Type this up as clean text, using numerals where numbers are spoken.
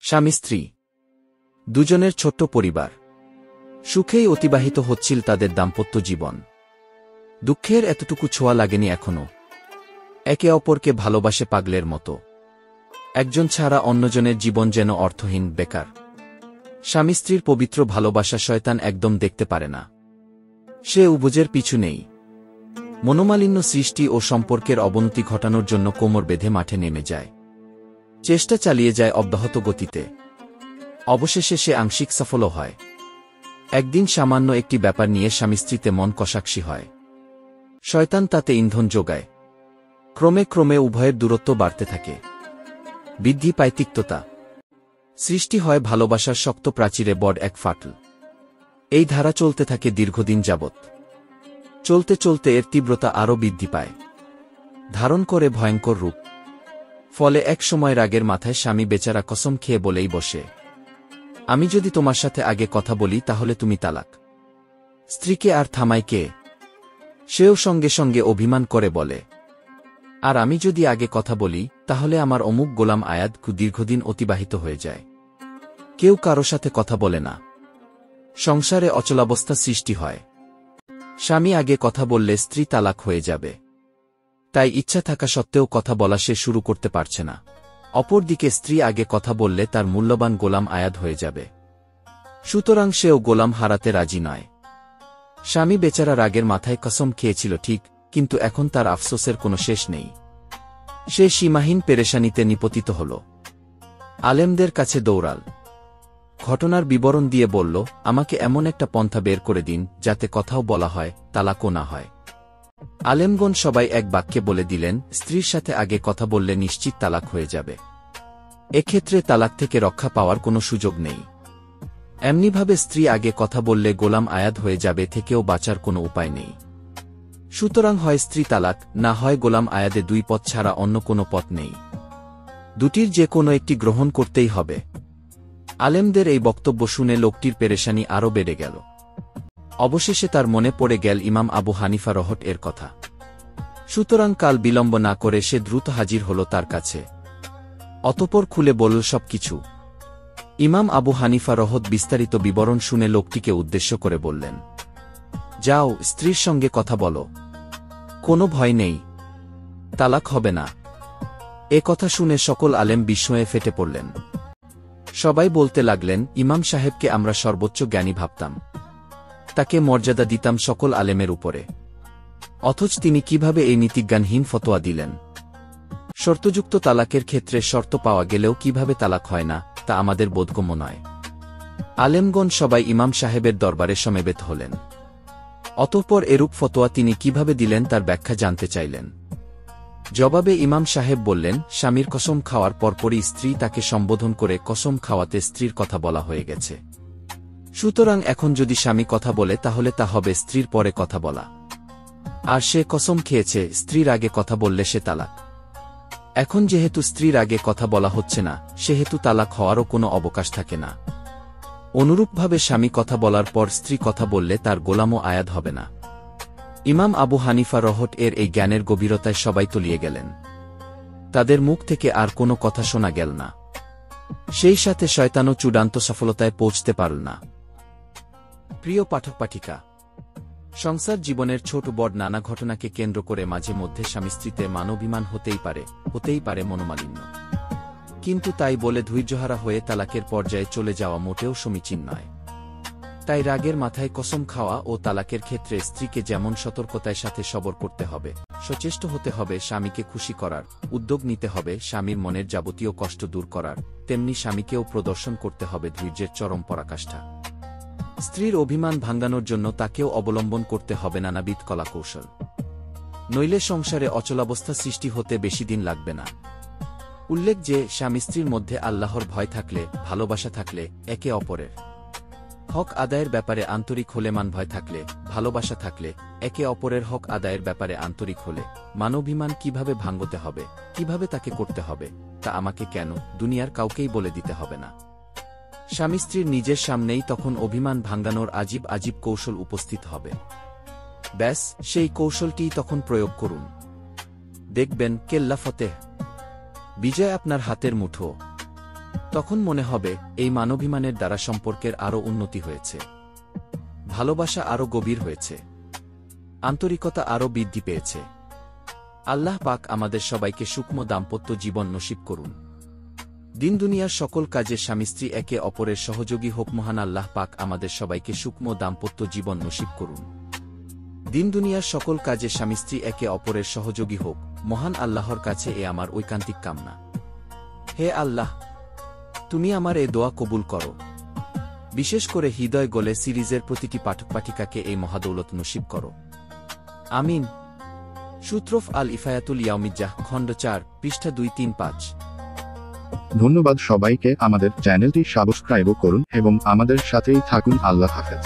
স্বামী স্ত্রী দুজনের ছোট্ট পরিবার সুখেই অতিবাহিত হচ্ছিল তাদের দাম্পত্য জীবন। দুঃখের এতটুকু ছোঁয়া লাগেনি এখনো। একে অপরকে ভালোবাসে পাগলের মতো। একজন ছাড়া অন্যজনের জীবন যেন অর্থহীন, বেকার। স্বামী স্ত্রীর পবিত্র ভালোবাসা শয়তান একদম দেখতে পারে না। সে উভয়ের পিছু নেই। মনোমালিন্য সৃষ্টি ও সম্পর্কের অবনতি ঘটানোর জন্য কোমর বেঁধে মাঠে নেমে যায়। চেষ্টা চালিয়ে যায় অব্যাহত গতিতে। অবশেষে সে আংশিক সফলও হয়। একদিন সামান্য একটি ব্যাপার নিয়ে স্বামী স্ত্রীতে মন কষাকষি হয়। শয়তান তাতে ইন্ধন যোগায়। ক্রমে ক্রমে উভয়ের দূরত্ব বাড়তে থাকে। বৃদ্ধি পায় তিক্ততা। সৃষ্টি হয় ভালোবাসার শক্ত প্রাচীরে বড় এক ফাটল। এই ধারা চলতে থাকে দীর্ঘদিন যাবৎ। চলতে চলতে এর তীব্রতা আরও বৃদ্ধি পায়, ধারণ করে ভয়ঙ্কর রূপ। ফলে এক সময় রাগের মাথায় স্বামী বেচারা কসম খেয়ে বলেই বসে, আমি যদি তোমার সাথে আগে কথা বলি তাহলে তুমি তালাক। স্ত্রীকে আর থামায় কে? সেও সঙ্গে সঙ্গে অভিমান করে বলে, আর আমি যদি আগে কথা বলি তাহলে আমার অমুক গোলাম আয়াদ দীর্ঘদিন অতিবাহিত হয়ে যায়। কেউ কারো সাথে কথা বলে না। সংসারে অচলাবস্থা সৃষ্টি হয়। স্বামী আগে কথা বললে স্ত্রী তালাক হয়ে যাবে, তাই ইচ্ছা থাকা সত্ত্বেও কথা বলা সে শুরু করতে পারছে না। অপরদিকে স্ত্রী আগে কথা বললে তার মূল্যবান গোলাম আয়াদ হয়ে যাবে। সুতরাং সেও গোলাম হারাতে রাজি নয়। স্বামী বেচারা রাগের মাথায় কসম খেয়েছিল ঠিক, কিন্তু এখন তার আফসোসের কোনো শেষ নেই। সে সীমাহীন পেরেশানিতে নিপতিত হল। আলেমদের কাছে দৌড়াল। ঘটনার বিবরণ দিয়ে বলল, আমাকে এমন একটা পন্থা বের করে দিন যাতে কথাও বলা হয়, তালাকও না হয়। আলেমগণ সবাই এক বাক্যে বলে দিলেন, স্ত্রীর সাথে আগে কথা বললে নিশ্চিত তালাক হয়ে যাবে। এক্ষেত্রে তালাক থেকে রক্ষা পাওয়ার কোনো সুযোগ নেই। এমনিভাবে স্ত্রী আগে কথা বললে গোলাম আয়াদ হয়ে যাবে থেকেও বাঁচার কোনো উপায় নেই। সুতরাং হয় স্ত্রী তালাক, না হয় গোলাম আয়াদে, দুই পথ ছাড়া অন্য কোনো পথ নেই। দুটির যে কোনো একটি গ্রহণ করতেই হবে। আলেমদের এই বক্তব্য শুনে লোকটির পেরেশানি আরও বেড়ে গেল। অবশেষে তার মনে পড়ে গেল ইমাম আবু হানিফা রহট এর কথা। সুতরাং কাল বিলম্ব না করে সে দ্রুত হাজির হল তার কাছে। অতঃপর খুলে বলল সবকিছু। ইমাম আবু হানিফা রহত বিস্তারিত বিবরণ শুনে লোকটিকে উদ্দেশ্য করে বললেন, যাও, স্ত্রীর সঙ্গে কথা বলো, কোনো ভয় নেই, তালাক হবে না। এ কথা শুনে সকল আলেম বিস্ময়ে ফেটে পড়লেন। সবাই বলতে লাগলেন, ইমাম সাহেবকে আমরা সর্বোচ্চ জ্ঞানী ভাবতাম, তাকে মর্যাদা দিতাম সকল আলেমের উপরে, অথচ তিনি কিভাবে এই নীতিজ্ঞানহীন ফতোয়া দিলেন? শর্তযুক্ত তালাকের ক্ষেত্রে শর্ত পাওয়া গেলেও কিভাবে তালাক হয় না, তা আমাদের বোধগম্য নয়। আলেমগণ সবাই ইমাম সাহেবের দরবারে সমবেত হলেন। অতঃপর এরূপ ফতোয়া তিনি কিভাবে দিলেন তার ব্যাখ্যা জানতে চাইলেন। জবাবে ইমাম সাহেব বললেন, স্বামীর কসম খাওয়ার পরপরই স্ত্রী তাকে সম্বোধন করে কসম খাওয়াতে স্ত্রীর কথা বলা হয়ে গেছে। সুতরাং এখন যদি স্বামী কথা বলে তাহলে তা হবে স্ত্রীর পরে কথা বলা। আর সে কসম খেয়েছে, স্ত্রীর আগে কথা বললে সে তালাক। এখন যেহেতু স্ত্রীর আগে কথা বলা হচ্ছে না, সেহেতু তালাক হওয়ারও কোনো অবকাশ থাকে না। অনুরূপভাবে স্বামী কথা বলার পর স্ত্রী কথা বললে তার গোলামও আয়াদ হবে না। ইমাম আবু হানিফা রহট এর এই জ্ঞানের গভীরতায় সবাই তলিয়ে গেলেন। তাদের মুখ থেকে আর কোনো কথা শোনা গেল না। সেই সাথে শয়তানও চূড়ান্ত সফলতায় পৌঁছতে পারল না। প্রিয় পাঠক পাঠিকা, সংসার জীবনের ছোট বড় নানা ঘটনাকে কেন্দ্র করে মাঝে মধ্যে স্বামী স্ত্রীতে মানবিমান হতেই পারে মনোমালিন্য। কিন্তু তাই বলে ধৈর্যহারা হয়ে তালাকের পর্যায়ে চলে যাওয়া মোটেও সমীচীন নয়। তাই রাগের মাথায় কসম খাওয়া ও তালাকের ক্ষেত্রে স্ত্রীকে যেমন সতর্কতার সাথে সবর করতে হবে, সচেষ্ট হতে হবে স্বামীকে খুশি করার, উদ্যোগ নিতে হবে স্বামীর মনের যাবতীয় কষ্ট দূর করার, তেমনি স্বামীকেও প্রদর্শন করতে হবে ধৈর্যের চরম পরাকাষ্ঠা। স্ত্রীর অভিমান ভাঙানোর জন্য তাকেও অবলম্বন করতে হবে নানাবিধ কলাকৌশল। নইলে সংসারে অচলাবস্থা সৃষ্টি হতে বেশি দিন লাগবে না। উল্লেখ যে, স্বামী স্ত্রীর মধ্যে আল্লাহর ভয় থাকলে, ভালোবাসা থাকলে, একে অপরের হক আদায়ের ব্যাপারে আন্তরিক হলে, মান ভয় থাকলে, ভালোবাসা থাকলে, একে অপরের হক আদায়ের ব্যাপারে আন্তরিক হলে, মানবিমান কিভাবে ভাঙতে হবে, কিভাবে তাকে করতে হবে, তা আমাকে কেন, দুনিয়ার কাউকেই বলে দিতে হবে না। স্বামী স্ত্রীর নিজের সামনেই তখন অভিমান ভাঙানোর আজীব আজীব কৌশল উপস্থিত হবে। ব্যাস, সেই কৌশলটিই তখন প্রয়োগ করুন। দেখবেন কেল্লা ফতেহ, বিজয় আপনার হাতের মুঠো। তখন মনে হবে এই মানবিমানের দ্বারা সম্পর্কের আরও উন্নতি হয়েছে, ভালোবাসা আরও গভীর হয়েছে, আন্তরিকতা আরও বৃদ্ধি পেয়েছে। আল্লাহ পাক আমাদের সবাইকে সূক্ষ্ম দাম্পত্য জীবন নসিব করুন। দিন দুনিয়ার সকল কাজে স্বামী স্ত্রী একে অপরের সহযোগী হোক। মহান আল্লাহ পাক আমাদের সবাইকে সূক্ষ্ম দাম্পত্য জীবন নসিব করুন। দিন দুনিয়ার সকল কাজে স্বামী স্ত্রী একে অপরের সহযোগী হোক, মহান আল্লাহর কাছে এ আমার ঐকান্তিক কামনা। হে আল্লাহ, তুমি আমার এ দোয়া কবুল করো। বিশেষ করে হৃদয় গলে সিরিজের প্রতিটি পাঠক পাঠিকাকে এই মহাদৌলত নসিব করো। আমিন। সূত্রফ আল ইফায়াতুল ইয়াউমিজ্জাহ, খণ্ড 4, পৃষ্ঠা 235। ধন্যবাদ সবাইকে। আমাদের চ্যানেলটি সাবস্ক্রাইব করুন এবং আমাদের সাথেই থাকুন। আল্লাহ হাফেজ।